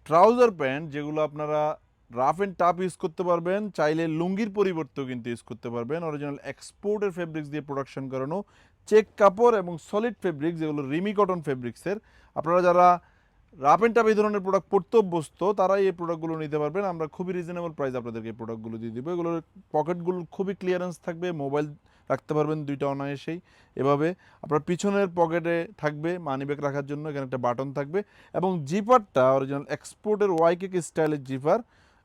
Trouser pant যেগুলো আপনারা rough and tough use করতে পারবেন, চাইলে লুঙ্গির পরিবর্তেও কিন্তু ইউজ করতে পারবেন। অরিজিনাল এক্সপোর্টের ফেব্রিক্স দিয়ে প্রোডাকশন করানো চেক কাপড় এবং সলিড ফেব্রিক্স, যেগুলো রিমি কটন ফেব্রিক্সের। আপনারা যারা রাফ অ্যান্ড টাফ এই ধরনের প্রোডাক্ট পড়তে অভ্যস্ত তারাই এই প্রোডাক্টগুলো নিতে পারবেন। আমরা খুবই রিজনেবল প্রাইস আপনাদেরকে এই প্রোডাক্টগুলো দিয়ে দিব। এগুলোর পকেটগুলো খুবই ক্লিয়ারেন্স থাকবে, মোবাইল রাখতে পারবেন দুইটা অনায়াসেই। এভাবে আপনার পিছনের পকেটে থাকবে মানি ব্যাগ রাখার জন্য, এখানে একটা বাটন থাকবে এবং জিপারটা অরিজিনাল এক্সপোর্টের ওয়াইকেক স্টাইলের জিপার।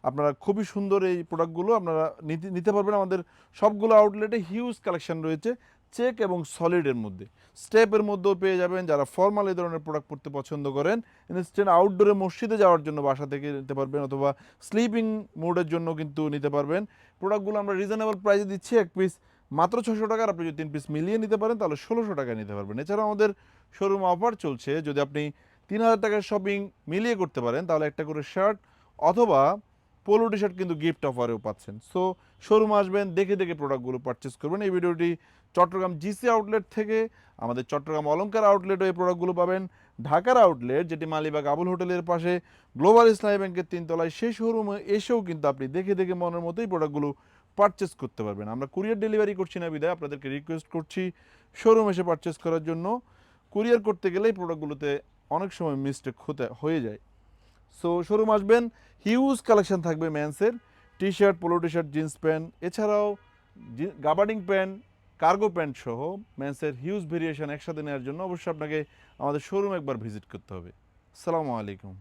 আপনারা খুবই সুন্দর এই প্রোডাক্টগুলো আপনারা নিতে পারবেন। আমাদের সবগুলো আউটলেটে হিউজ কালেকশন রয়েছে চেক এবং সলিডের মধ্যে। স্টেপের মধ্যেও পেয়ে যাবেন। যারা ফর্মাল এই ধরনের প্রোডাক্ট পরতে পছন্দ করেন, ইনস্ট্যান্ট আউটডোরে মসজিদে যাওয়ার জন্য বাসা থেকে নিতে পারবেন, অথবা স্লিপিং মোডের জন্য কিন্তু নিতে পারবেন। প্রোডাক্টগুলো আমরা রিজনেবল প্রাইসে দিচ্ছি। এক পিস মাত্র 600 টাকার। আপনি যদি 3 পিস মিলিয়ে নিতে পারেন তাহলে 1600 টাকায় নিতে পারবেন। এছাড়াও আমাদের শোরুম অফার চলছে, যদি আপনি 3000 টাকার শপিং মিলিয়ে করতে পারেন তাহলে একটা করে শার্ট অথবা পোলো টি শার্ট কিন্তু গিফট অফারেও পাচ্ছেন। সো শোরুম আসবেন, দেখে দেখে প্রোডাক্টগুলো পারচেস করবেন। এই ভিডিওটি চট্টগ্রাম জিসি আউটলেট থেকে, আমাদের চট্টগ্রাম অলংকার আউটলেটও এই প্রোডাক্টগুলো পাবেন। ঢাকার আউটলেট যেটি মালিবাগ আবুল হোটেলের পাশে গ্লোবাল ইসলামী ব্যাংকের 3 তলায়, সেই শোরুমে এসেও কিন্তু আপনি দেখে দেখে মনের মতোই প্রোডাক্টগুলো পারচেস করতে পারবেন। আমরা কুরিয়ার ডেলিভারি করছি না বিধায় আপনাদেরকে রিকোয়েস্ট করছি শোরুম এসে পারচেস করার জন্য। কুরিয়ার করতে গেলেই প্রোডাক্টগুলোতে অনেক সময় মিস্টেক হয়ে যায়। সো শোরুম আসবেন, হিউজ কালেকশন থাকবে মেন্সের T shirt, polo T shirt, jeans pant, এছাড়াও গাবার্ডিং প্যান্ট, কার্গো প্যান্ট সহ মেন্সের হিউজ ভেরিয়েশন একসাথে নেওয়ার জন্য অবশ্যই আপনাকে আমাদের শোরুম একবার ভিজিট করতে হবে। আসসালামু আলাইকুম।